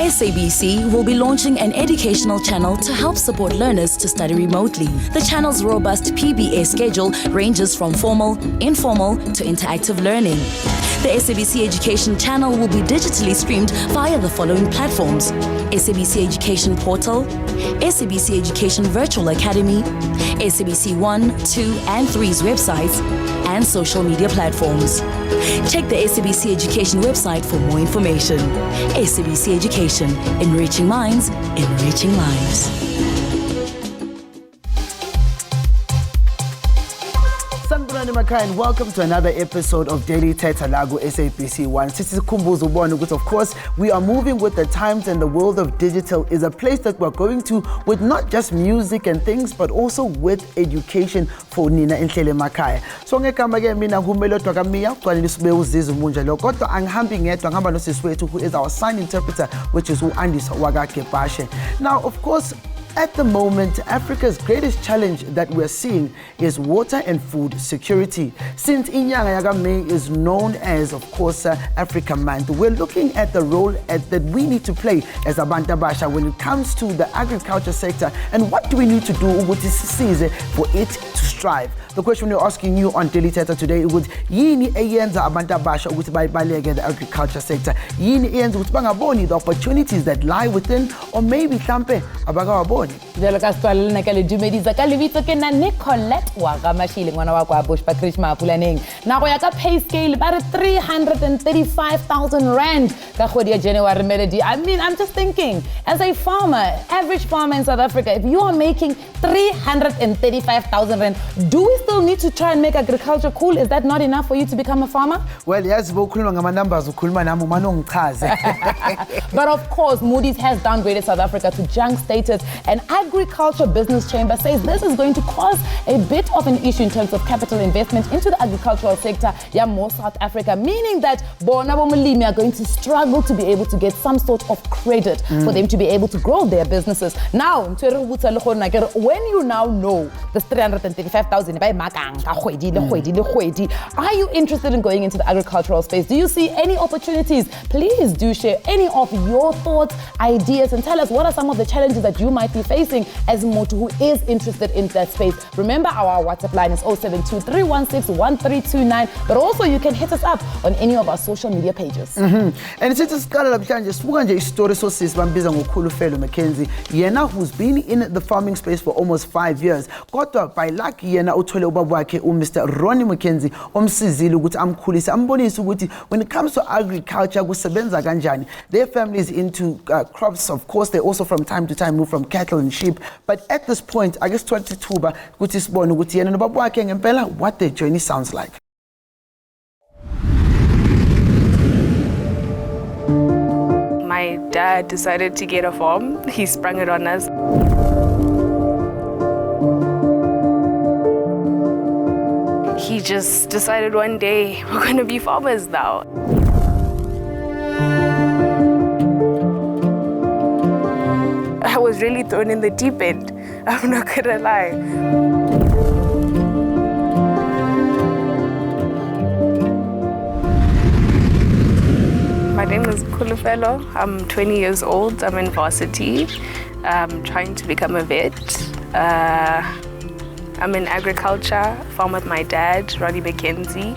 SABC will be launching an educational channel to help support learners to study remotely. The channel's robust PBA schedule ranges from formal, informal to interactive learning. The SABC Education channel will be digitally streamed via the following platforms: SABC Education Portal, SABC Education Virtual Academy, SABC 1, 2 and 3's websites, and social media platforms. Check the SABC Education website for more information. SABC Education, enriching minds, enriching lives. And welcome to another episode of Daily Thetha Lago SABC 1. Of course, we are moving with the times, and the world of digital is a place that we're going to with not just music and things, but also with education for Nina Inhlele Makhaya. So ngekamba ke mina humelodwa kamiya kwani sibe uzizo munja lo kodwa angihambi ngedwa ngihamba nosisi wethu who is our sign interpreter, which is uAndisa Wakakebashe. Now, of course, at the moment, Africa's greatest challenge that we're seeing is water and food security. Since Inyanga Yaga May is known as, of course, Africa Month, we're looking at the role that we need to play as a Bantabasha when it comes to the agriculture sector, and what do we need to do with this season for it to strive. The question we're asking you on Daily Thetha today is, yini eyenza abantu abasha ukuthi bayibaleke the agriculture sector? Yini eyenza ukuthi bangaboni the opportunities that lie within, or maybe mhlambe abakawaboni? Jalo ka setswale nna ka le dumedisa ka lebitso ke na Nicolette wa Gamashile ngwana wa kwa Bush pa Krishma Pulaneng. Na go ya ka pay scale ba re 335,000 rand ka kgwedi ya January Melody. I mean, I'm just thinking, as a farmer, average farmer in South Africa, if you are making 335,000 rand, do we still need to try and make agriculture cool? Is that not enough for you to become a farmer? Well, yes, bokhuluma ngama numbers ukhuluma nami manongichaze. But of course, Moody's has downgraded South Africa to junk status, and Agriculture Business Chamber says this is going to cause a bit of an issue in terms of capital investment into the agricultural sector, more South Africa, meaning that bona bomulimi are going to struggle to be able to get some sort of credit for them to be able to grow their businesses. Now, when you now know this 335,000, are you interested in going into the agricultural space? Do you see any opportunities? Please do share any of your thoughts, ideas, and tell us what are some of the challenges that you might be facing as Motu who is interested in that space. Remember, our WhatsApp line is 072-316-1329, but also you can hit us up on any of our social media pages. And since it's got a story so sis bambiza ngokhulufelo Mackenzie, yena who's been in the farming space for almost 5 years. Kodwa by luck yena uthole ubaba wakhe Mr. Ronnie Mackenzie omsizile ukuthi amkhulise ambonise ukuthi when it comes to agriculture kusebenza kanjani. Their family is into crops, of course. They also from time to time move from cattle and sheep, but at this point I guess 22 ba ukuthi sibone ukuthi yena nobaba wakhe ngempela what their journey sounds like. My dad decided to get a farm. He sprung it on us. He just decided one day, we're going to be farmers now. I was really thrown in the deep end. I'm not going to lie. My name is Kulufelo. I'm 20 years old. I'm in varsity. I'm trying to become a vet. I'm in agriculture, farm with my dad, Ronnie Mackenzie.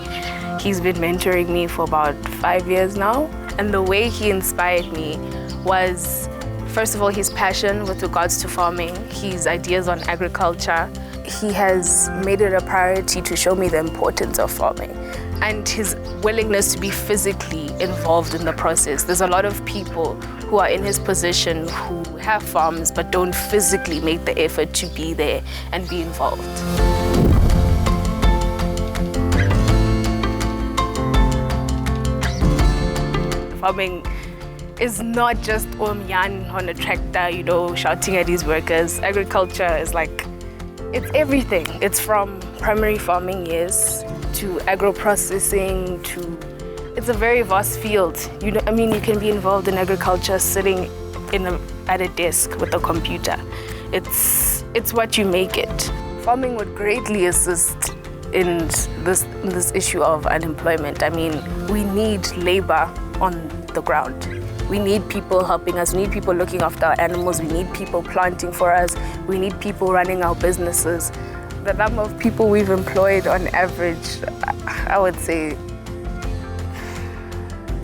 He's been mentoring me for about 5 years now. And the way he inspired me was, first of all, his passion with regards to farming, his ideas on agriculture. He has made it a priority to show me the importance of farming and his willingness to be physically involved in the process. There's a lot of people who are in his position who have farms but don't physically make the effort to be there and be involved. Farming is not just Omyan on a tractor, shouting at his workers. Agriculture is like, it's everything. It's from primary farming years to agro-processing to, it's a very vast field. You can be involved in agriculture sitting at a desk with a computer. It's what you make it. Farming would greatly assist in this issue of unemployment. I mean, we need labor on the ground. We need people helping us. We need people looking after our animals. We need people planting for us. We need people running our businesses. The number of people we've employed on average, I would say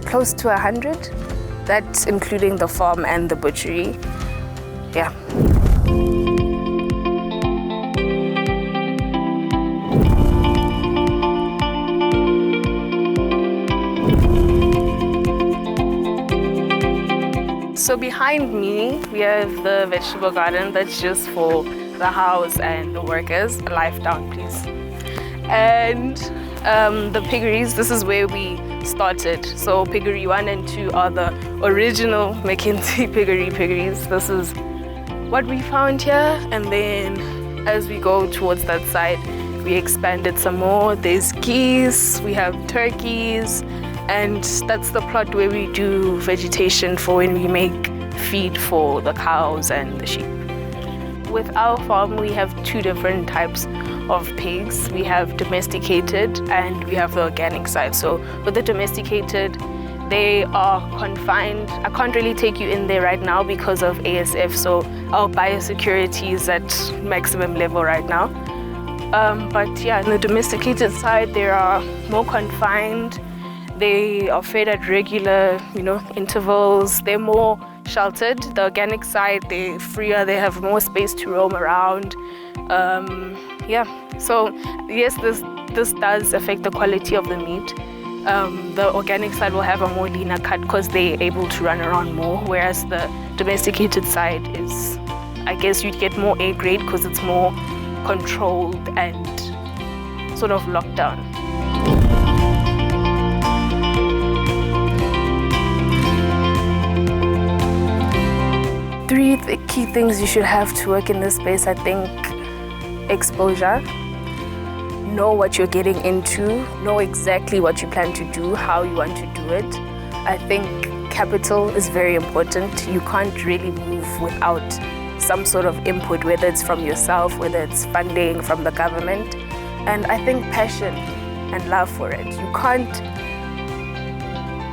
close to 100. That's including the farm and the butchery. Yeah. So behind me, we have the vegetable garden that's just for the house and the workers. Life down, please. And the piggeries, this is where we started. So piggery 1 and 2 are the original Mackenzie piggeries. This is what we found here. And then as we go towards that side, we expanded some more. There's geese, we have turkeys, and that's the plot where we do vegetation for when we make feed for the cows and the sheep. With our farm, we have 2 different types of pigs. We have domesticated and we have the organic side. So with the domesticated, they are confined. I can't really take you in there right now because of ASF, so our biosecurity is at maximum level right now. But yeah, in the domesticated side, they are more confined. They are fed at regular, intervals. They're more sheltered. The organic side, they're freer. They have more space to roam around. So yes, this does affect the quality of the meat. The organic side will have a more leaner cut because they're able to run around more, whereas the domesticated side is, I guess you'd get more A grade because it's more controlled and sort of locked down. Three key things you should have to work in this space, I think. Exposure. Know what you're getting into. Know exactly what you plan to do, how you want to do it. I think capital is very important. You can't really move without some sort of input, whether it's from yourself, whether it's funding from the government. And I think passion and love for it. You can't.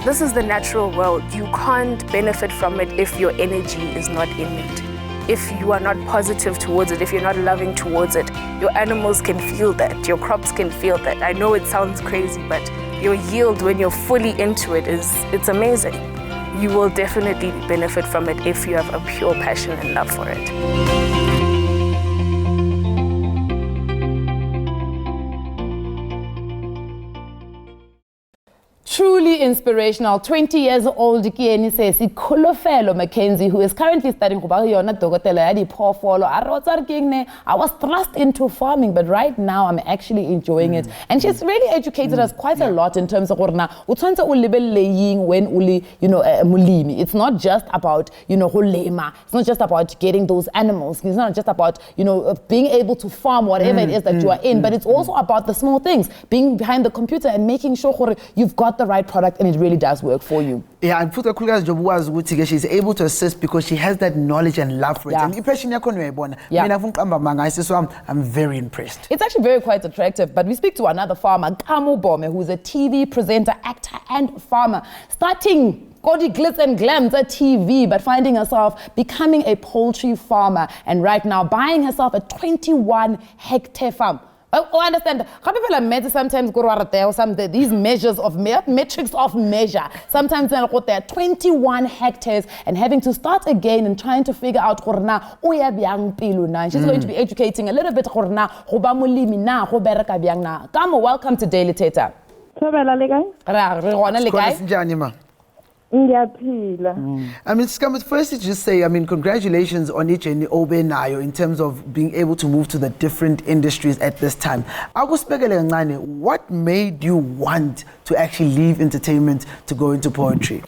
This is the natural world. You can't benefit from it if your energy is not in it. If you are not positive towards it, if you're not loving towards it, your animals can feel that, your crops can feel that. I know it sounds crazy, but your yield when you're fully into it it's amazing. You will definitely benefit from it if you have a pure passion and love for it. Truly inspirational. 20 years old, Kieni says, Ikolofelo Mackenzie, who is currently studying I was thrust into farming, but right now I'm actually enjoying it. And she's really educated us quite a lot in terms of it's not just about, it's not just about getting those animals. It's not just about, being able to farm whatever it is that you are in, but it's also about the small things, being behind the computer and making sure you've got the right product and it really does work for you. Yeah, and Futa Kula's job was she's able to assist because she has that knowledge and love for it. And so I'm very impressed. It's actually very quite attractive. But we speak to another farmer, Kamu Bome, who's a TV presenter, actor, and farmer, starting Kodi Glitz and Glams at TV, but finding herself becoming a poultry farmer, and right now buying herself a 21-hectare farm. I understand. How people sometimes go to these measures of metrics of measure. Sometimes they're 21 hectares and having to start again and trying to figure out she's going to be educating a little bit. Welcome to Daily Thetha. I mean, firstly, just say, congratulations on each and Obenayo in terms of being able to move to the different industries at this time. What made you want to actually leave entertainment to go into poetry?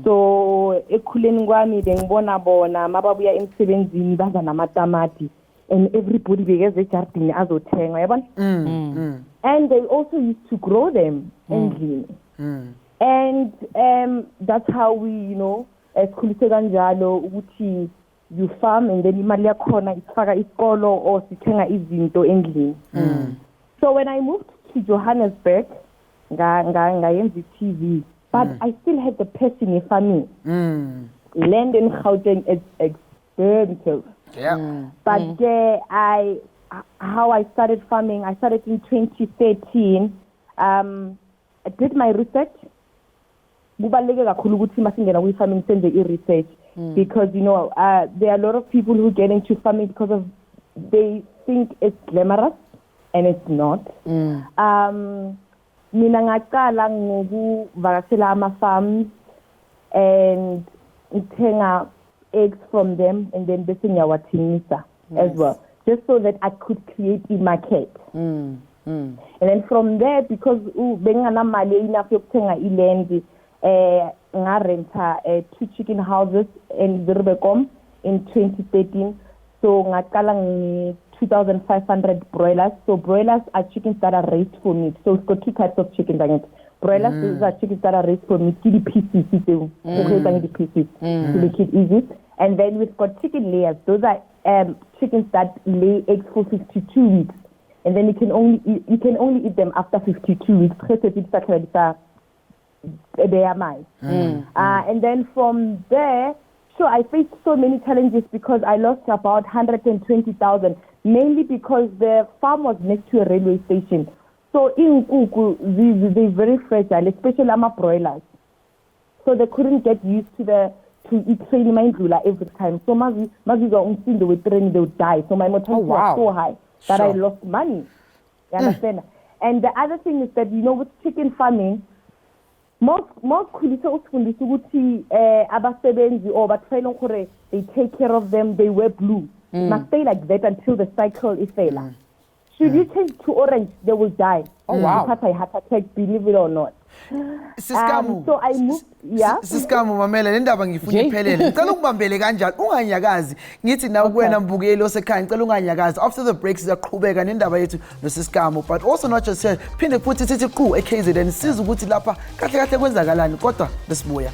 So ekhuleni kwami bengibona bona mababuya emsebenzini baza namatamati and everybody begeze ejardini azothenga yabona and they also used to grow them endlini and that's how we esikhulise kanjalo ukuthi you farm and then imali yakhona isifaka isikolo or sithenga izinto endlini. So when I moved to Johannesburg, ngayenza TV, but I still had the passion in farming. Land in Gauteng is expensive. But how I started farming, I started in 2013. I did my research. Kubaluleke kakhulu ukuthi masingena kwi-farming senze i-research because there are a lot of people who get into farming because of they think it's glamorous and it's not. Mina ngaqala ngokuvakashela ama-farms and ngithenga eggs from them and then bese ngiyawathengisa as well, just so that I could create a market. And then from there, because benganamali enough yokuthenga iland, ngarenta 2 chicken houses in Zurbekom in 2013. So ngaqala 2,500 broilers. So broilers are chickens that are raised for meat. So it's got 2 types of chickens. Broilers are chickens that are raised for meat. The pieces, to make it easy. And then we've got chicken layers. Those are chickens that lay eggs for 52 weeks. And then you can only eat them after 52 weeks. And then from there, so I faced so many challenges because I lost about 120,000, mainly because the farm was next to a railway station. So in Kuku, they're very fragile, especially ama broilers. So they couldn't get used to eat training mindlula every time. So mazi go with training, they would die. So my mortality was so high that I lost money. You understand? And the other thing is that with chicken farming, most kulisa usifundisa ukuthi abasebenzi or batrayela gore they take care of them, they wear blue. Must stay like that until the cycle is failure. Should you change to orange, they will die. Oh wow! Heart attack, believe it or not. So I moved. Siskamu mamela le ndaba ngifuna iphelele. Ngicela ukubambele kanjalo unganyakazi. Ngithi na kuwena mbukeli osekhaya ngicela unganyakazi. After the break sizaqhubeka nendaba yethu noSiskamu, but also not just here. Phinde futhi sithi qhu eKZN siza ukuthi lapha kahle kwenzakalani kodwa besibuya.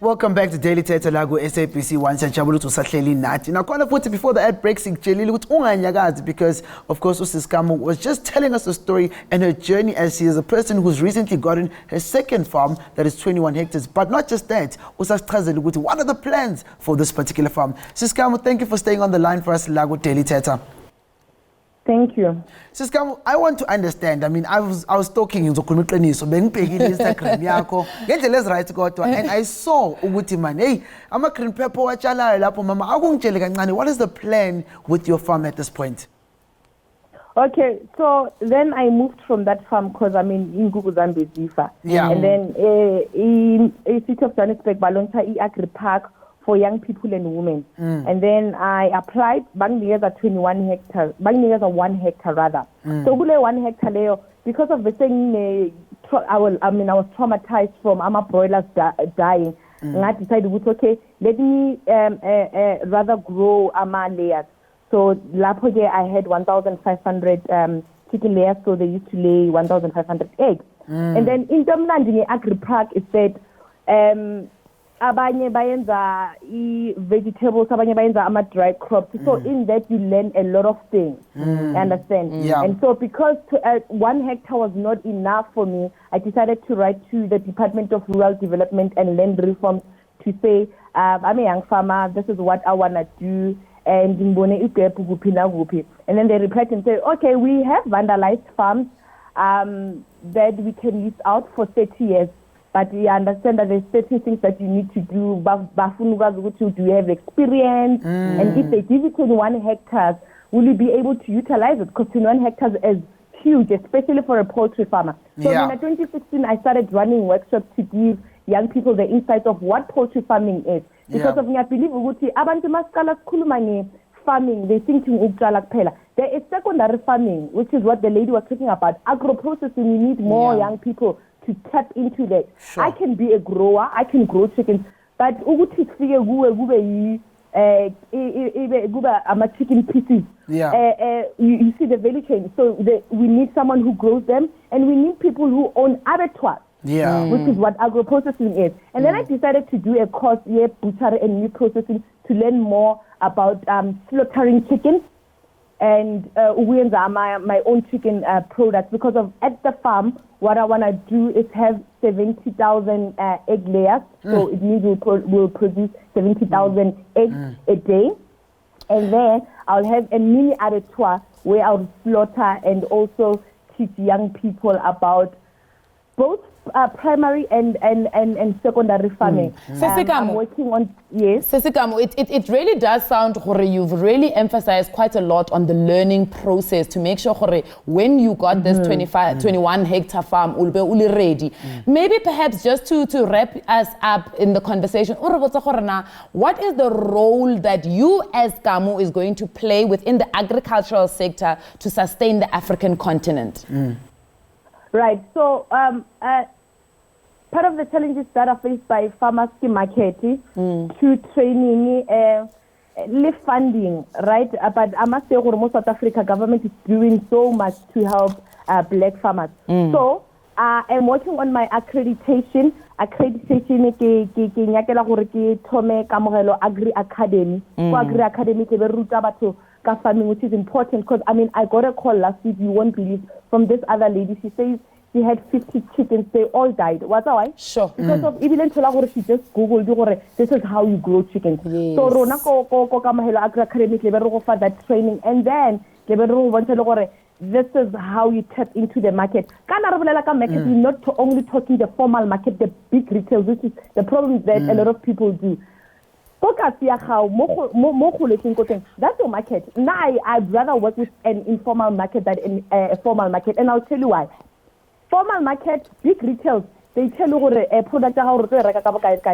Welcome back to Daily Thetha Lago SABC 1 Sajabulu to Sahleli Nati. Now, before the ad breaks, because of course Usiskamu was just telling us a story and her journey as she is a person who's recently gotten her second farm that is 21 hectares. But not just that, what are the plans for this particular farm? Siskamu, thank you for staying on the line for us, Lago Daily Thetha. Thank you. Siskamu, I want to understand. I mean, I was talking in Instagram and I saw ukuthi man, hey, ama green pepper wachala lapho mama akungitshele kancane. What is the plan with your farm at this point? Okay, so then I moved from that farm because in Guguzambe Zifa. Yeah. And then in city of Johannesburg, Balonta Agri Park for young people and women. And then I applied, Bangladesh at 21 hectares, Bangladesh at 1 hectare rather. So gule 1 hectare leo, because of the thing, I was traumatized from ama broilers dying. And I decided, okay, let me rather grow ama layers. So lapoje I had 1,500 chicken layers, so they used to lay 1,500 eggs. And then in Tamland in the Agri Park, it said, abanye bayenza vegetables, abanye bayenza ama dry crops. So in that you learn a lot of things. You understand? Yeah. And so because 1 hectare was not enough for me, I decided to write to the Department of Rural Development and Land Reform to say, I'm a young farmer, this is what I want to do. And then they replied and said, okay, we have vandalized farms that we can lease out for 30 years. But we understand that there's certain things that you need to do. Do you have experience? And if they give you 21 hectares, will you be able to utilize it? Because 21 hectares is huge, especially for a poultry farmer. So in 2016, I started running workshops to give young people the insight of what poultry farming is. Because of me, I believe abantu maskala kulumani farming, they think there is secondary farming, which is what the lady was talking about. Agro-processing, you need more young people to tap into that. Sure. I can be a grower, I can grow chickens, but chicken pieces. Yeah. You see the value chain. So we need someone who grows them, and we need people who own abattoirs. Yeah. Which is what agro-processing is. And then I decided to do a course, butchery and meat processing, to learn more about slaughtering chickens and my own chicken products. Because at the farm, what I want to do is have 70,000 egg layers. So it means we'll produce 70,000 eggs a day. And then I'll have a mini abattoir where I'll slaughter and also teach young people about both primary and secondary farming. I'm working on, yes. Sesikamo, it really does sound, you've really emphasized quite a lot on the learning process to make sure when you got this 21 hectare farm, ul ready. Maybe perhaps just to wrap us up in the conversation, what is the role that you as Kamo is going to play within the agricultural sector to sustain the African continent? Right. So part of the challenges that are faced by farmers in market to training, funding, right? But I must say, South Africa government is doing so much to help black farmers. So I'm working on my accreditation. Accreditation ke nyakela gore ke thome kamogelo Agri Academy. Agri Academy ke be ruta batho ka farming, which is important because I got a call last week, you won't believe, from this other lady. She says she had 50 chickens, they all died. What's why? Sure. Because of even she just Googled this is how you grow chickens. Yes. So Rona ko kamogelo Agri Academy ke be re go fa that training, and then ke be re go bontsha le gore this is how you tap into the market. We're not only talking the formal market, the big retail, which is the problem that a lot of people do. That's your market. Now I'd rather work with an informal market than a formal market, and I'll tell you why. Formal market, big retail, they tell you a product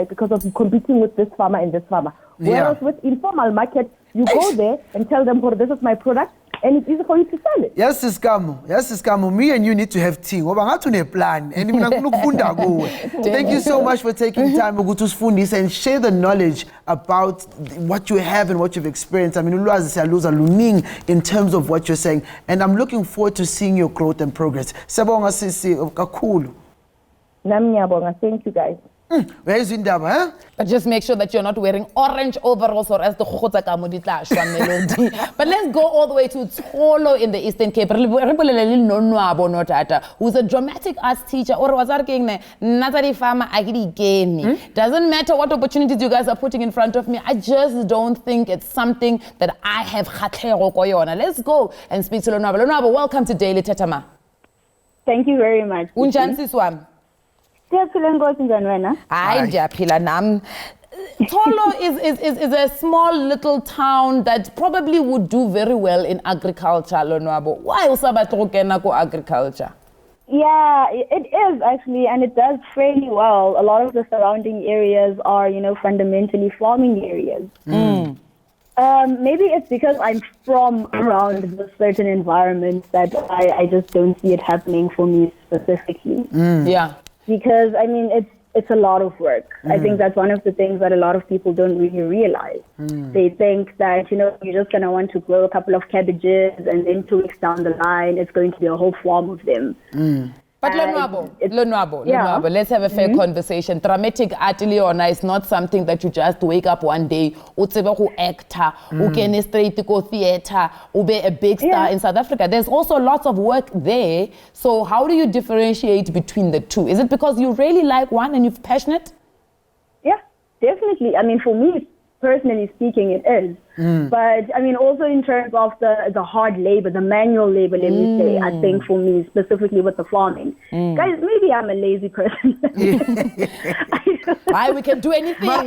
because of competing with this farmer and this farmer. Whereas with informal market, you go there and tell them, this is my product, and it's easy for you to sell it. Yes, Siskamo. Me and you need to have tea. Plan. Thank you so much for taking time and share the knowledge about what you have and what you've experienced. In terms of what you're saying. And I'm looking forward to seeing your growth and progress. Sabonga sisi kakulu. Thank you guys. Where is Indaba, But just make sure that you're not wearing orange overalls or as the Khokota Kamoditla Melody. But let's go all the way to Tolo in the Eastern Cape. Who's a dramatic arts teacher or was arguing Natari Farmer Agri Geni. Doesn't matter what opportunities you guys are putting in front of me. I just don't think it's something that I have Koyona. Let's go and speak to Lonwabo. Lonwabo, welcome to Daily Tetama. Thank you very much. Unchansi Swam. Tolo is a small little town that probably would do very well in agriculture, Lonwabo. Why usabatrokena agriculture? Yeah, it is actually, and it does fairly well. A lot of the surrounding areas are, fundamentally farming areas. Maybe it's because I'm from around a certain environment that I just don't see it happening for me specifically. Yeah. Because, it's a lot of work. I think that's one of the things that a lot of people don't really realize. They think that, you're just going to want to grow a couple of cabbages and then 2 weeks down the line, it's going to be a whole farm of them. But Lonwabo, let's have a fair conversation. Dramatic art Leona is not something that you just wake up one day, actor, straight to go theater, be a big star in South Africa. There's also lots of work there. So how do you differentiate between the two? Is it because you really like one and you're passionate? Yeah, definitely. For me, personally speaking, it is. But also in terms of the hard labor, the manual labor, let me say, I think for me, specifically with the farming, guys, maybe I'm a lazy person. Why we can do anything. A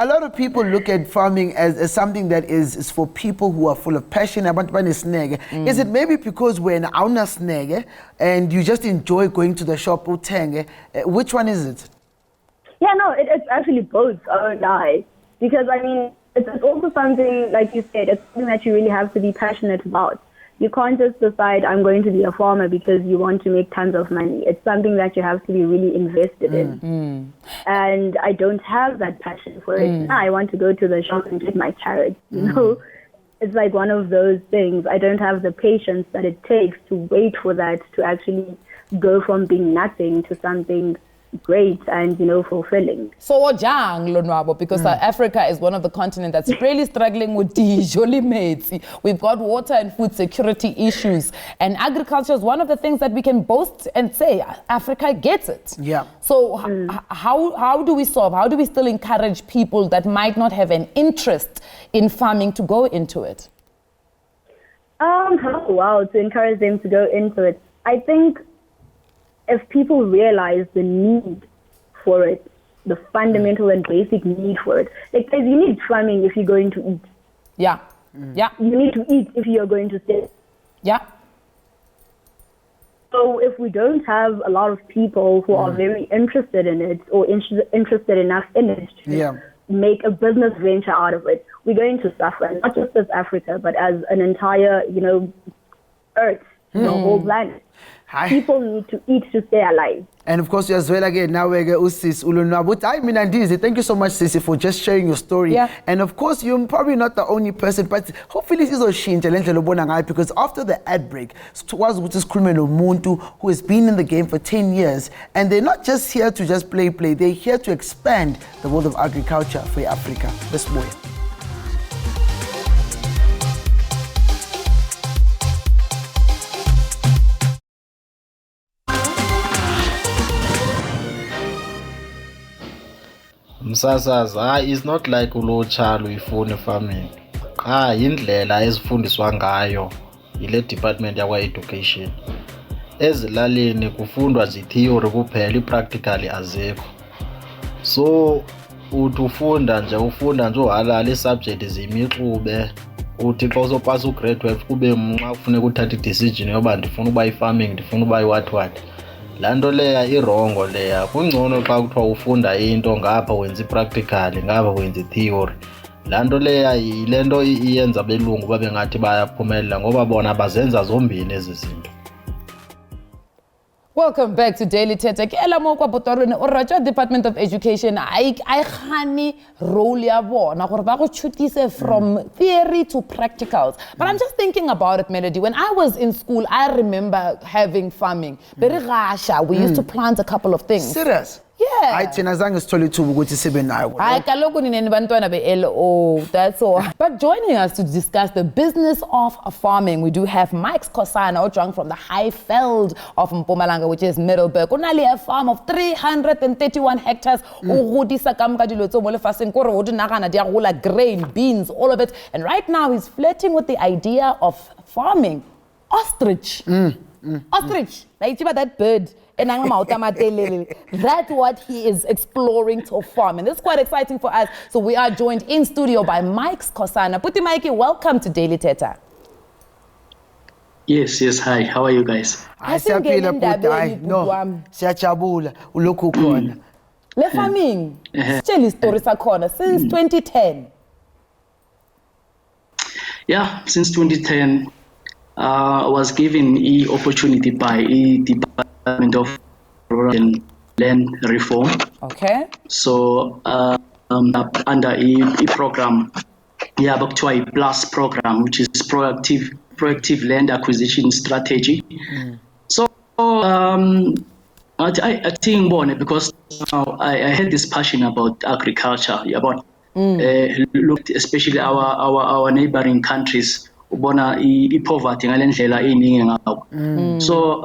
lot of people look at farming as something that is for people who are full of passion. Is it maybe because we're in our snag and you just enjoy going to the shop or tang? Which one is it? Yeah, no, it's actually both, because it's also something, like you said, it's something that you really have to be passionate about. You can't just decide I'm going to be a farmer because you want to make tons of money. It's something that you have to be really invested in. And I don't have that passion for it. I want to go to the shop and get my carrots, you know. It's like one of those things. I don't have the patience that it takes to wait for that to actually go from being nothing to something great and, you know, fulfilling. So jang lonwabo, because South Africa is one of the continents that's really struggling with the jolly mates. We've got water and food security issues, and agriculture is one of the things that we can boast and say Africa gets it. Yeah. So how do we solve? How do we still encourage people that might not have an interest in farming to go into it? To encourage them to go into it. I think if people realize the need for it, the fundamental and basic need for it, like, guys, you need farming if you're going to eat. Yeah. Yeah. You need to eat if you're going to stay. Yeah. So if we don't have a lot of people who are very interested in it or interested enough in it to make a business venture out of it, we're going to suffer, not just as Africa, but as an entire, you know, Earth, the whole planet. People need to eat to stay alive. And of course, as well again, now we're going to thank you so much, Sisi, for just sharing your story. Yeah. And of course, you're probably not the only person, but hopefully this is because after the ad break, who has been in the game for 10 years, and they're not just here to just play, they're here to expand the world of agriculture for Africa. Let's move it. Msasaza, it's not like ulutsha luyifuna farming. Yindlela ezifundiswa ngayo ile department yakwa-education. Ezilalini kufundwa zi-theory kuphela, i-practically azikho. So uthi ufunda nje uhalala i-subject zimixube. Uthi xa uzopasa u-grade 12 kube mnxa kufuneka uthatha i-decision yoba ndifuna uba i-farming, ndifuna uba i-what. Laa nto leya irongo leya. Kungcono xa kuthiwa ufunda into ngapha wenza i-practical, ngapha wenza i-theory. Laa nto leya yile nto iyenza belungu babe ngathi bayaphumelela ngoba bona bazenza zombini ezi zinto. Welcome back to Daily Thetha. Ke ela mo kwa botorone o ratwa Department of Education ai khani role ya bona gore ba go chutise from theory to practicals. But I'm just thinking about it, Melody. When I was in school, I remember having farming. We used to plant a couple of things. Serious? Yeah. I thina zange sithole ithuba ukuthi sibe nayo. Hayi kaloku nineni bantwana be-LO, that's all. But joining us to discuss the business of farming, we do have Mike Kosana, ojwang from the Highveld of Mpumalanga, which is Middleburg. Unali a farm of 331 hectares. Ugodisa kamka dilo tso mo lefaseng kore o di nagana di a gola, grain, beans, all of it. And right now he's flirting with the idea of farming ostrich. Ostrich, like that bird. That's what he is exploring to farm, and this is quite exciting for us. So we are joined in studio by Mike Kosana. Puti Mikey, welcome to Daily Thetha. Yes, hi. How are you guys? Siyajabula ulokhu khona. Le farming, tell story sakhona since 2010. Yeah, since 2010, I was given the opportunity by the Department of Rural and Land Reform. Okay. So under a program, back to a plus program, which is proactive land acquisition strategy. So I think because I had this passion about agriculture, about looked especially our neighboring countries. Poverty so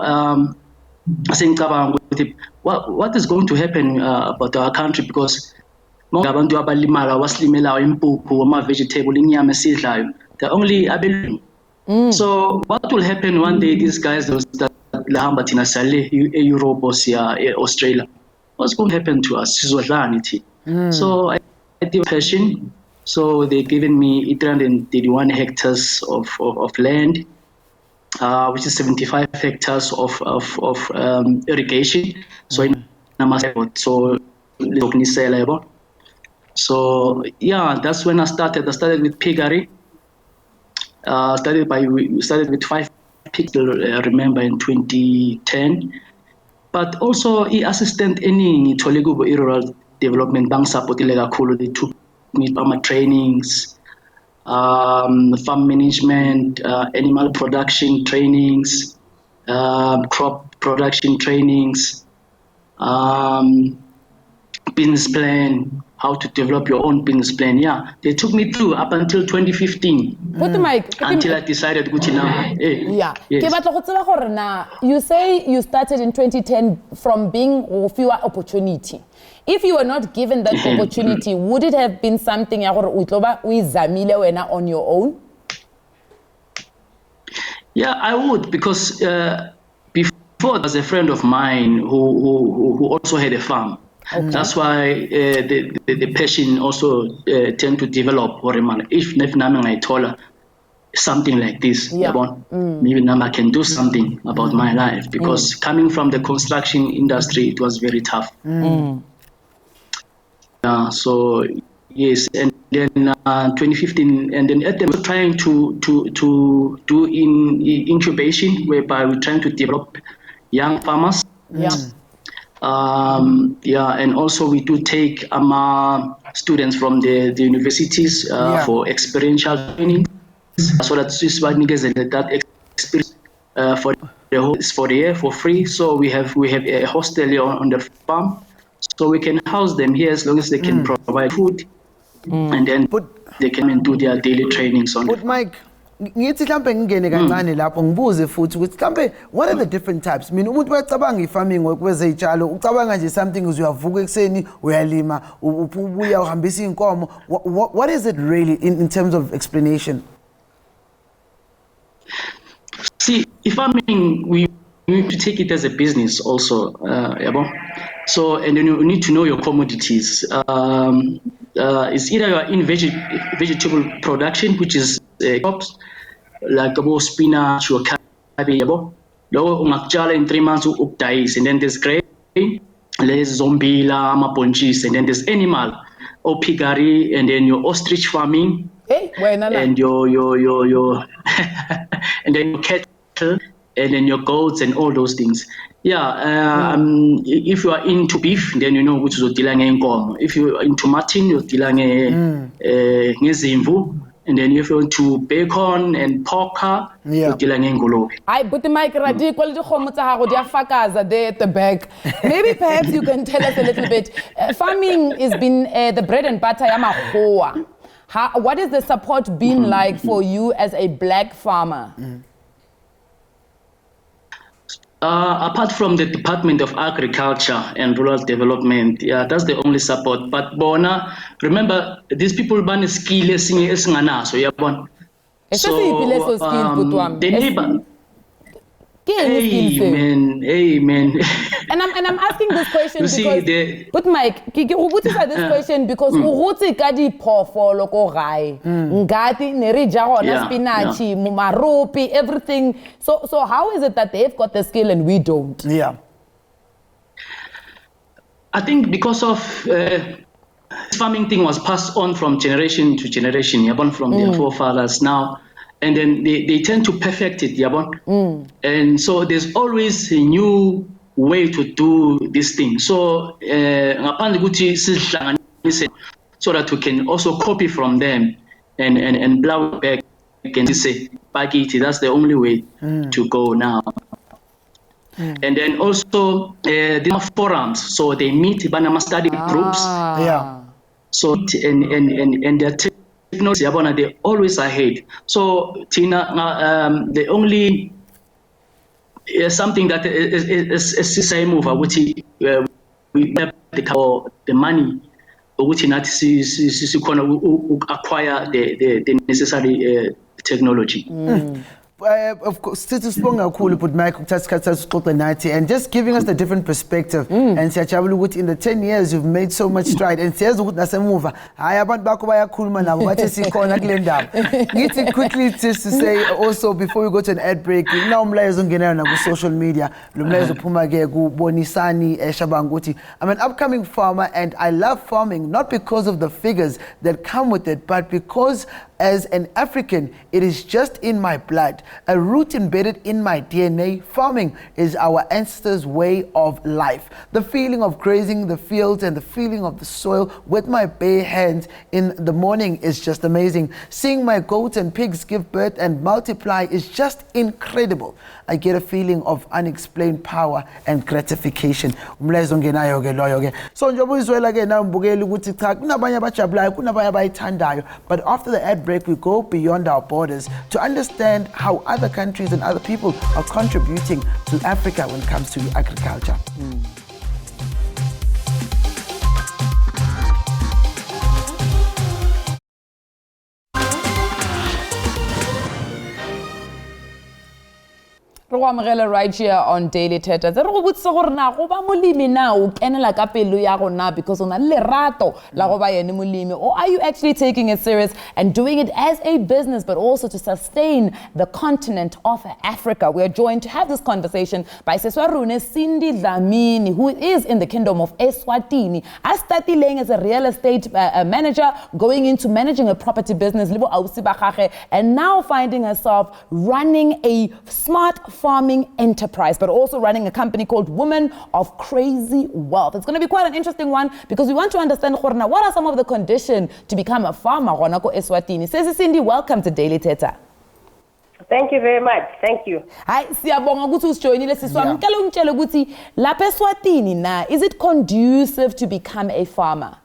what is going to happen about our country, because abantu abalimala waslimela impuphu ama-vegetable inyama esidlayo they're only abelungu. So what will happen one day, these guys will start lahamba thina sale e-Europe or Australia, what's going to happen to us? So I had the passion. So they've given me 331 hectares of land, which is 75 hectares of irrigation. So so yeah, that's when I started. I started with piggery. We started with 5 people, remember, in 2010. But also, assistant any rural development bank support they took me farmer trainings, farm management, animal production trainings, crop production trainings, business plan, how to develop your own business plan. Yeah, they took me through up until 2015. Put the mic. Until I decided to now. Yeah. Yes. You say you started in 2010 from being fewer opportunity. If you were not given that opportunity, would it have been something on your own? Yeah, I would, because before there was a friend of mine who also had a farm. Okay. That's why the passion also tend to develop. If I told her something like this, maybe now I can do something about my life, because coming from the construction industry, it was very tough. So yes, and then 2015, and then at the time trying to do incubation, whereby we're trying to develop young farmers. And also we do take students from the universities for experiential training, so that that experience for the year for free. So we have a hostel here on the farm, so we can house them here as long as they can provide food, and then they can do their daily trainings on. But Mike, ngithi mhlambe ngingene kancane lapho ngibuze futhi ukuthi mhlambe what are the different types? Mina umuntu wacabanga ifarming kwezitshalo ucabanga nje something uyavuka ekseni uyalima ubuya uhambisa inkomo. What is it really in terms of explanation? See, farming, we need to take it as a business also, so, and then you need to know your commodities. It's either you are in vegetable production, which is crops like spinach or cabbage. In 3 months and then there's grain, there's zombila, mabonchis, and then there's animal or piggery, and then your ostrich farming, and your and then your cattle, and then your goats and all those things. If you are into beef, then you know which is inkomo. If you are into mutton, you're dealing ngezimvu. And then if you're into bacon and pork, you're dealing ngolobe. I put the mic right there at the back. Maybe perhaps you can tell us a little bit. Farming has been the bread and butter. What has the support been like for you as a black farmer? Apart from the Department of Agriculture and Rural Development, that's the only support. But Bona, remember, these people ban a skill so they neighbor. Amen. And I'm asking this question because, but Mike, this question because everything. So how is it that they've got the skill and we don't? Yeah. I think because of farming thing was passed on from generation to generation, from their forefathers now. And then they tend to perfect it, and so there's always a new way to do this thing. So so that we can also copy from them and blow back and say, that's the only way to go now. And then also there are forums, so they meet Banama study groups. So and they're they're always ahead. So Tina, the only something that is a move which we have the money which not acquire the necessary technology. Of course, but Mike, and just giving us the different perspective. And in the 10 years, you've made so much stride. And quickly just to say also before we go to an ad break, now on social media, I'm an upcoming farmer and I love farming, not because of the figures that come with it, but because As an African, it is just in my blood, a root embedded in my DNA. Farming is our ancestors' way of life. The feeling of grazing the fields and the feeling of the soil with my bare hands in the morning is just amazing. Seeing my goats and pigs give birth and multiply is just incredible. I get a feeling of unexplained power and gratification. Umlezo ngenayo ke loyo ke. So njengoba izwela ke na mbukeli ukuthi cha kunabanye abajabulayo kunabanye abayithandayo, but after the ad break we go beyond our borders to understand how other countries and other people are contributing to Africa when it comes to agriculture. Right here on Daily Thetha. Because on lerato la go ba yene molemi, or are you actually taking it serious and doing it as a business but also to sustain the continent of Africa? We are joined to have this conversation by Seswarune Cindy Dlamini, who is in the Kingdom of Eswatini. As starting as a real estate manager, going into managing a property business, and now finding herself running a smart farming enterprise, but also running a company called Women of Crazy Wealth. It's going to be quite an interesting one because we want to understand what are some of the conditions to become a farmer. Eswatini. Says Cindy, welcome to Daily Thetha. Thank you very much. Thank you. Hi, siyabonga ukuthi usijoyinile siswami. Ngicela ungitshele ukuthi lapha eSwatini na, is it conducive to become a farmer?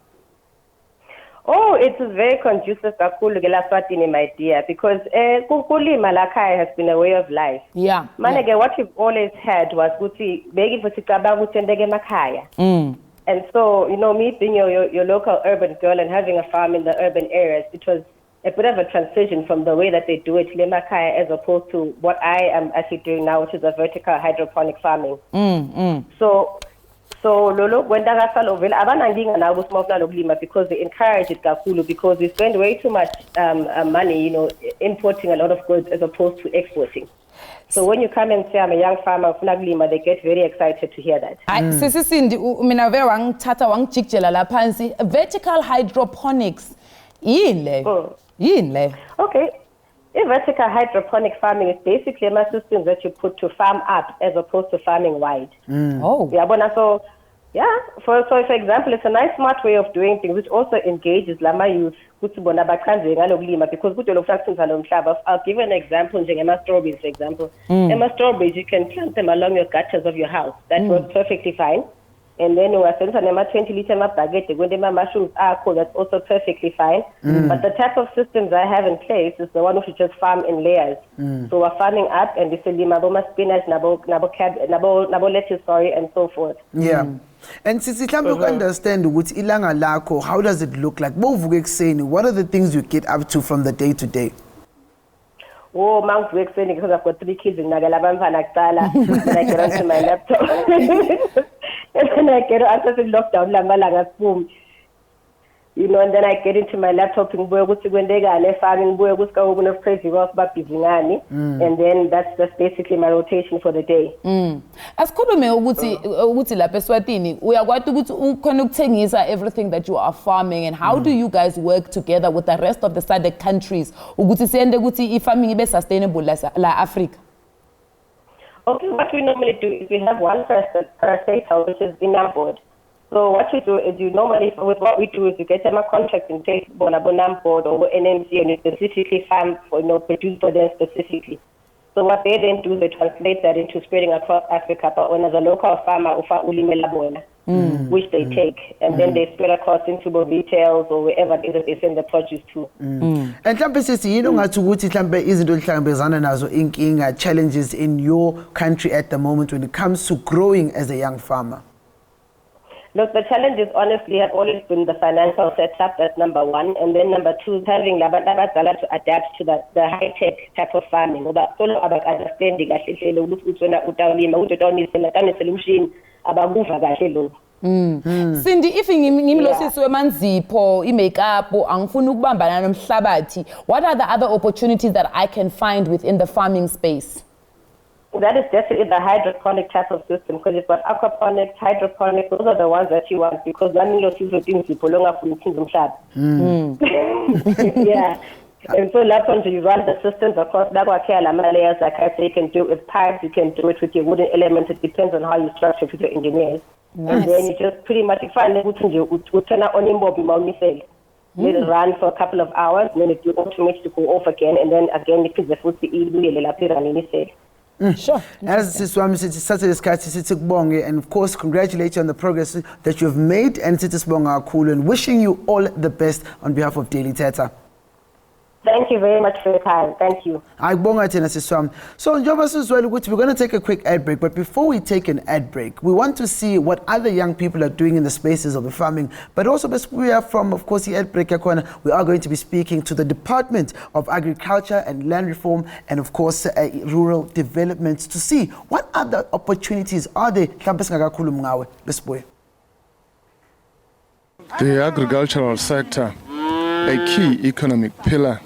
Oh, it is very conducive kakhulu ke la Swatini, my dear, because kulima la khaya has been a way of life. Yeah. Manake, what we've always had was ukuthi beki futhi cabanga ukuthi endeke emakhaya. And so, you know, me being your local urban girl and having a farm in the urban areas, it was a bit of a transition from the way that they do it lemakaya as opposed to what I am actually doing now, which is a vertical hydroponic farming. So Lolo, when because they encourage it kakhulu, because we spend way too much money, you know, importing a lot of goods as opposed to exporting. So when you come and say I'm a young farmer, they get very excited to hear that. Sisi Cindy, mina ve wangithatha wangijikjela la phansi, vertical hydroponics yini. Okay. A vertical hydroponic farming is basically a system that you put to farm up as opposed to farming wide. Oh. Yeah, but so yeah, for example, it's a nice smart way of doing things, which also engages Lama youth. Because I'll give you an example, strawberries, for example. Strawberries, you can plant them along your gutters of your house. That works perfectly fine. And then we are 20 liter baguette when the mushrooms are cool, that's also perfectly fine. But the type of systems I have in place is the one which you just farm in layers. So we're farming up and this is nabo spinach, nabo lettuce, and so forth. Yeah. And since you understand what ilanga lako, how does it look like? What are the things you get up to from the day to day? Oh, Mount Wexen, because I've got 3 kids in Nagalabamba and I get onto my laptop. And then I get after the lockdown, boom. You know, and then I get into my laptop and then that's basically my rotation for the day. As ukuthi lapha eSwatini uyakwazi ukuthi ukhona ukuthengisa everything that you are farming, and how do you guys work together with the rest of the SADC countries ukuthi siende ukuthi i-farming ibe sustainable la Africa? Okay, what we normally do is we have one parastatal, which is in our board. So what you do is you get them a contract in place on a bonam board or NMC, and you specifically farm for, produce for them specifically. So what they then do is they translate that into spreading across Africa, but when as a local farmer, which they take, and then they spread across into retails or wherever it is that they send the produce to. And challenges in your country at the moment when it comes to growing as a young farmer? Look, the challenges honestly have always been the financial setup, that's number one. And then number two is having to adapt to the high-tech type of farming. Understanding Cindy, if ngimlosisi wemanzipho, i-makeup, angifuni ukubambana nomhlabathi, what are the other opportunities that I can find within the farming space? That is definitely the hydroponic type of system, because you've got aquaponics, hydroponics, those are the ones that you want, because one of those things you belong up with the Mm. Yeah. And so lapho nje you run the systems across bakwakhela layers, like I say, you can do it with pipes, you can do it with your wooden elements. It depends on how you structure it with your engineers. Nice. And then you just pretty much find ukuthi turn on imbobi mawunisele. Let it run for a couple of hours, and then it will automate to go off again, and then again it the food ibuyele lapho iranisele. Sure. As Siswami sithi isikhathi sithi kubonge, and of course congratulate you on the progress that you've made, and sithi sibonga kakhulu, and wishing you all the best on behalf of Daily Thetha. Thank you very much for your time. Thank you. Ayibonga thina siswami. So njengoba sizwele ukuthi we're going to take a quick ad break, but before we take an ad break, we want to see what other young people are doing in the spaces of the farming. But also, we are from, of course, the ad break corner, we are going to be speaking to the Department of Agriculture and Land Reform, and of course rural development, to see what other opportunities are there. Let's boy. The agricultural sector, a key economic pillar.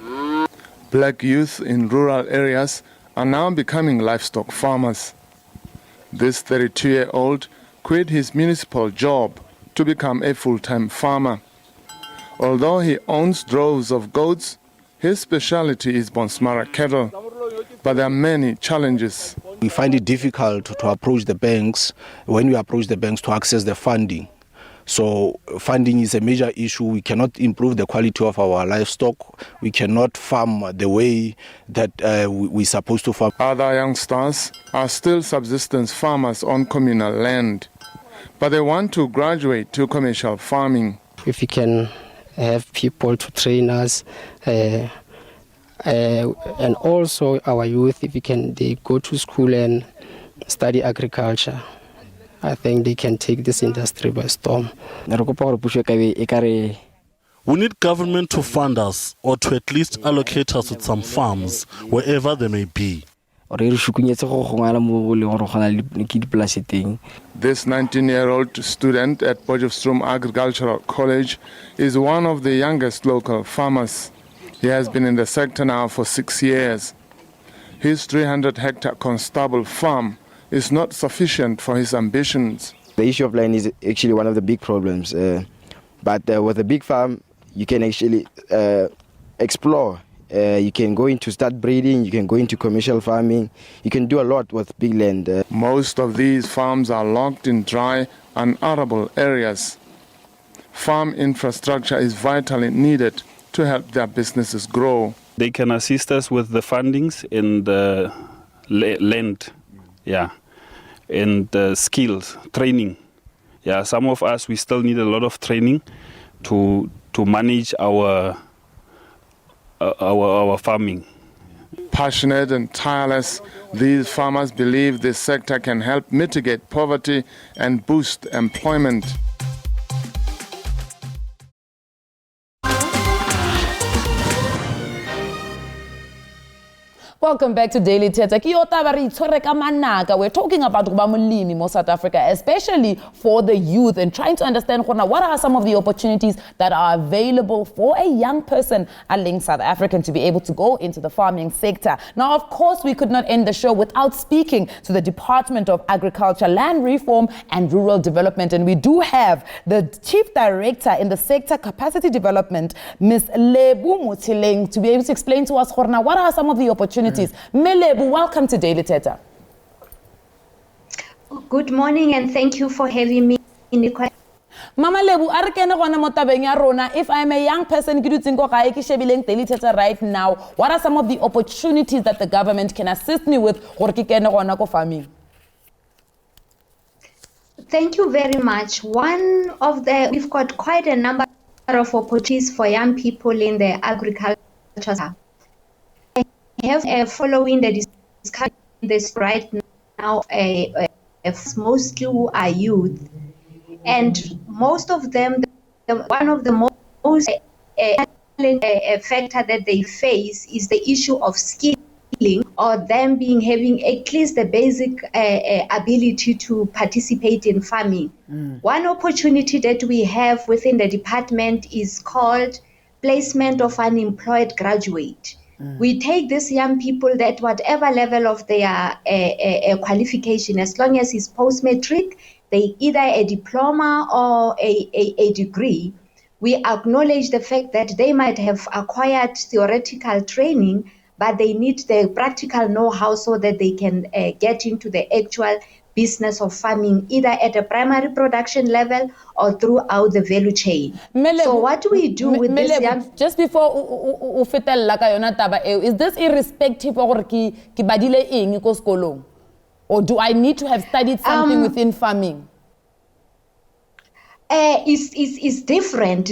Black youth in rural areas are now becoming livestock farmers. This 32-year-old quit his municipal job to become a full-time farmer. Although he owns droves of goats, his specialty is Bonsmara cattle. But there are many challenges. We find it difficult to approach the banks, when we approach the banks, to access the funding. So funding is a major issue. We cannot improve the quality of our livestock. We cannot farm the way that we're supposed to farm. Other youngsters are still subsistence farmers on communal land, but they want to graduate to commercial farming. If we can have people to train us, and also our youth, if they go to school and study agriculture, I think they can take this industry by storm. We need government to fund us, or to at least allocate us with some farms, wherever they may be. This 19-year-old student at Potchefstroom Agricultural College is one of the youngest local farmers. He has been in the sector now for 6 years. His 300-hectare constable farm is not sufficient for his ambitions. The issue of land is actually one of the big problems. But with a big farm, you can actually explore. You can go into start breeding, you can go into commercial farming. You can do a lot with big land. Most of these farms are locked in dry, unarable areas. Farm infrastructure is vitally needed to help their businesses grow. They can assist us with the fundings in the land. Yeah, and skills, training. Yeah, some of us, we still need a lot of training to manage our farming. Passionate and tireless, these farmers believe this sector can help mitigate poverty and boost employment. Welcome back to Daily Thetha. We're talking about Mulimi in South Africa, especially for the youth, and trying to understand what are some of the opportunities that are available for a young person, a South African, to be able to go into the farming sector. Now, of course, we could not end the show without speaking to the Department of Agriculture, Land Reform and Rural Development. And we do have the Chief Director in the sector capacity development, Ms. Lebu Mutileng, to be able to explain to us what are some of the opportunities. Melebu, welcome to Daily Thetha. Good morning, and thank you for having me in the question. Mama Lebu, if I'm a young person Daily Thetha right now, what are some of the opportunities that the government can assist me with farming? Thank you very much. We've got quite a number of opportunities for young people in the agriculture sector. Following the discussion this right now, mostly who are youth, and most of them, one of the most factor that they face is the issue of skilling, or them having at least the basic ability to participate in farming. One opportunity that we have within the department is called placement of unemployed graduate. We take these young people that whatever level of their qualification, as long as it's post-matric, they either a diploma or a degree, we acknowledge the fact that they might have acquired theoretical training, but they need the practical know-how so that they can get into the actual business of farming, either at a primary production level or throughout the value chain. So what we do with this young... Just before o fetella ka yona taba eo, is this irrespective of gore ke badile eng ko sekolong? Or do I need to have studied something within farming? Is different.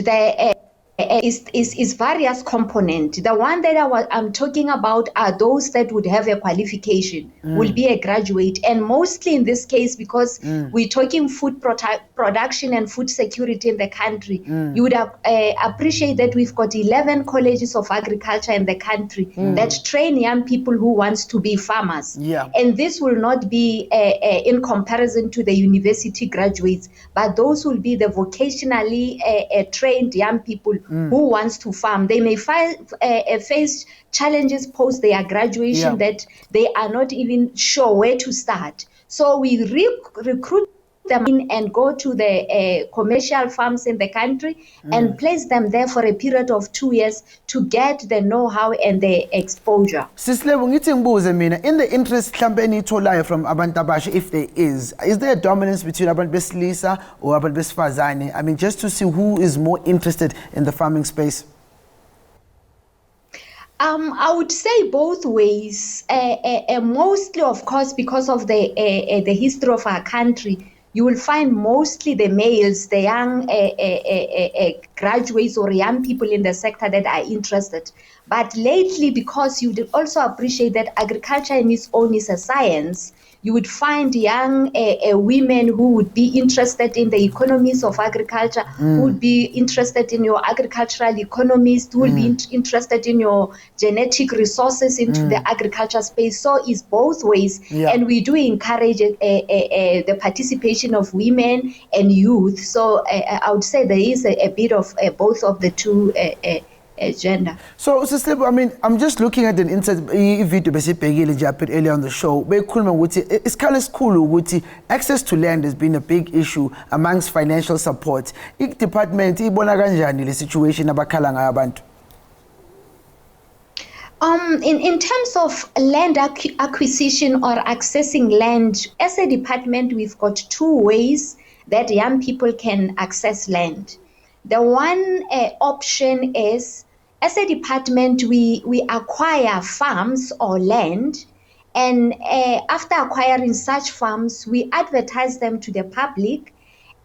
Is various components. The one that I'm talking about are those that would have a qualification, will be a graduate, and mostly in this case, because we're talking food production and food security in the country, you would appreciate that we've got 11 colleges of agriculture in the country that train young people who wants to be farmers. And this will not be in comparison to the university graduates, but those will be the vocationally trained young people who wants to farm. They may face challenges post their graduation that they are not even sure where to start. So we recruit them in and go to the commercial farms in the country and place them there for a period of 2 years to get the know-how and the exposure. Sislebo ngithi ngibuze mina, in the interest mhlambe enitholayo from abantu abasha, if there is there a dominance between abantu besilisa or abantu besifazane? I mean, just to see who is more interested in the farming space. I would say both ways. Mostly, of course, because of the history of our country, you will find mostly the males, the young graduates or young people in the sector that are interested. But lately, because you would also appreciate that agriculture in its own is a science, you would find young women who would be interested in the economies of agriculture, who would be interested in your agricultural economies, who will be interested in your genetic resources into the agriculture space. So it's both ways. And we do encourage the participation of women and youth. So I would say there is a bit of both of the two gender. So, Sister, I mean, I'm just looking at an inside video basically earlier on the show. It's kind of cool. Access to land has been a big issue amongst financial support. Each department, the situation abantu. In terms of land acquisition or accessing land, as a department, we've got two ways that young people can access land. The one option is, as a department, we acquire farms or land, and after acquiring such farms, we advertise them to the public,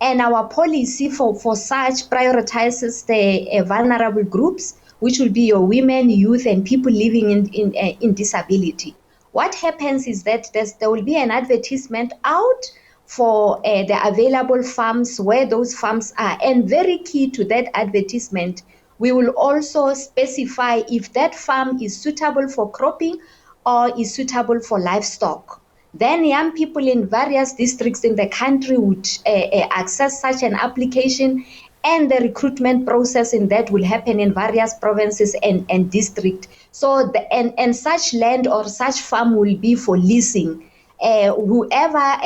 and our policy for such prioritizes the vulnerable groups, which will be your women, youth, and people living in disability. What happens is that there will be an advertisement out for the available farms, where those farms are, and very key to that advertisement, we will also specify if that farm is suitable for cropping or is suitable for livestock. Then young people in various districts in the country would access such an application, and the recruitment process in that will happen in various provinces and districts. So and such land or such farm will be for leasing. Whoever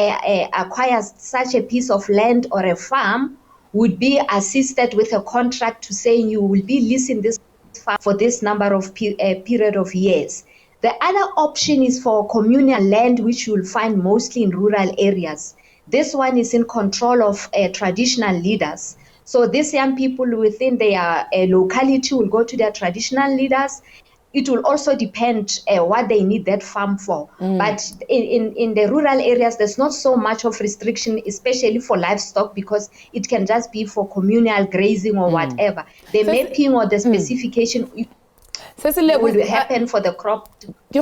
acquires such a piece of land or a farm would be assisted with a contract to say you will be leasing this farm for this number of period of years. The other option is for communal land, which you will find mostly in rural areas. This one is in control of traditional leaders. So these young people within their locality will go to their traditional leaders. It will also depend what they need that farm for. But in the rural areas, there's not so much of restriction, especially for livestock, because it can just be for communal grazing or whatever. The mapping or the specification will happen for the crop. We're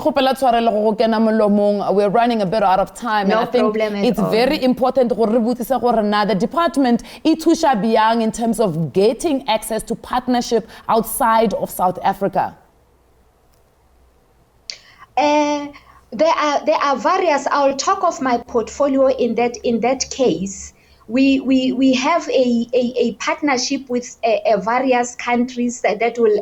running a bit out of time. No and I think problem at it's all. very important the department itusha beyond in terms of getting access to partnership outside of South Africa. There are various. I'll talk of my portfolio in that case. We have a partnership with various countries that will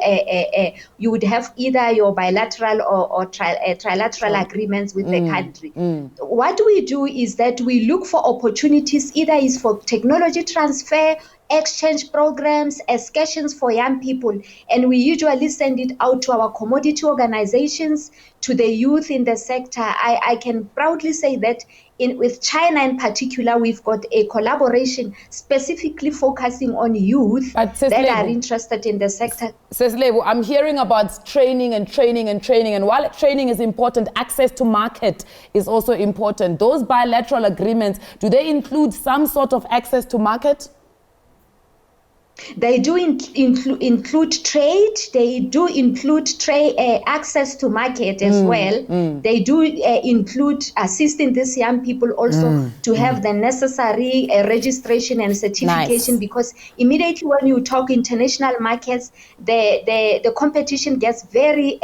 you would have either your bilateral or trilateral agreements with the country. What we do is that we look for opportunities, either is for technology transfer, exchange programs, excursions for young people, and we usually send it out to our commodity organizations, to the youth in the sector. I can proudly say that with China in particular, we've got a collaboration specifically focusing on youth that are interested in the sector. Seslebo, I'm hearing about training, and while training is important, access to market is also important. Those bilateral agreements, do they include some sort of access to market? They do include trade. They do include access to market as well. They do include assisting these young people also to have the necessary registration and certification. Because immediately when you talk international markets, the competition gets very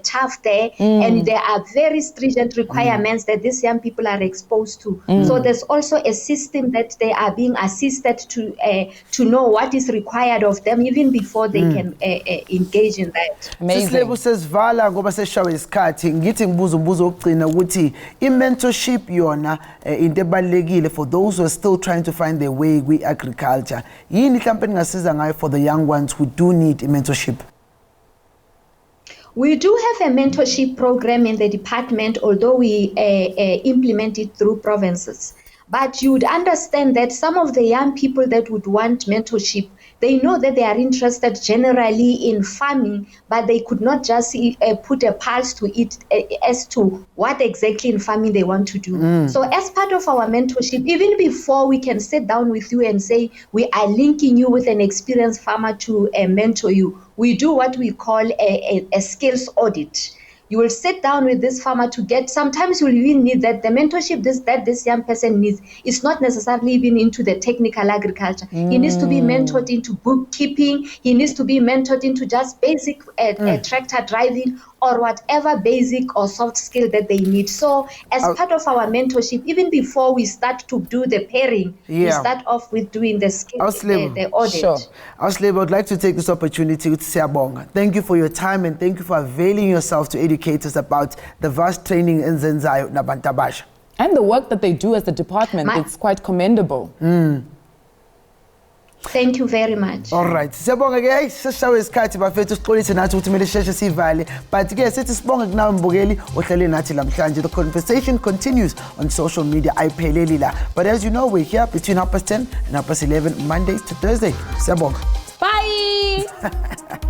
tough there, and there are very stringent requirements that these young people are exposed to. So there's also a system that they are being assisted to know what is required of them even before they can engage in that. Sislebo sesivala ngoba seshawe isikhathi ngithi ngibuza umbuzo wokugcina ukuthi i-mentorship yona into ebalekile for those who are still trying to find their way kwi-agriculture. Yini mhlawumbe ningasiza ngayo for the young ones who do need a mentorship? We do have a mentorship program in the department, although we implement it through provinces. But you would understand that some of the young people that would want mentorship, they know that they are interested generally in farming, but they could not just put a pulse to it as to what exactly in farming they want to do. So as part of our mentorship, even before we can sit down with you and say, we are linking you with an experienced farmer to mentor you, we do what we call a skills audit. You will sit down with this farmer to get, sometimes you will even need that the mentorship that this young person needs is not necessarily even into the technical agriculture. He needs to be mentored into bookkeeping. He needs to be mentored into just basic tractor driving or whatever basic or soft skill that they need. So as part of our mentorship, even before we start to do the pairing, we start off with doing the skill, the audit. Sure. Auslebo, I'd like to take this opportunity to say, thank you for your time and thank you for availing yourself to educate us about the vast training in Zenzayo Nabantabasha. And the work that they do as the department, it's quite commendable. Thank you very much. All right. Siyabonga ke seshawe isikhathi bafethu siqolise nathi ukuthi kumele sheshe sivale. But ke sithi sibonge kunawe mbukeli ohlele nathi lamhlanje. The conversation continues on social media. Ayipheleli la. But as you know, we're here between 10:30 and 11:30 Mondays to Thursday. Siyabonga. Bye.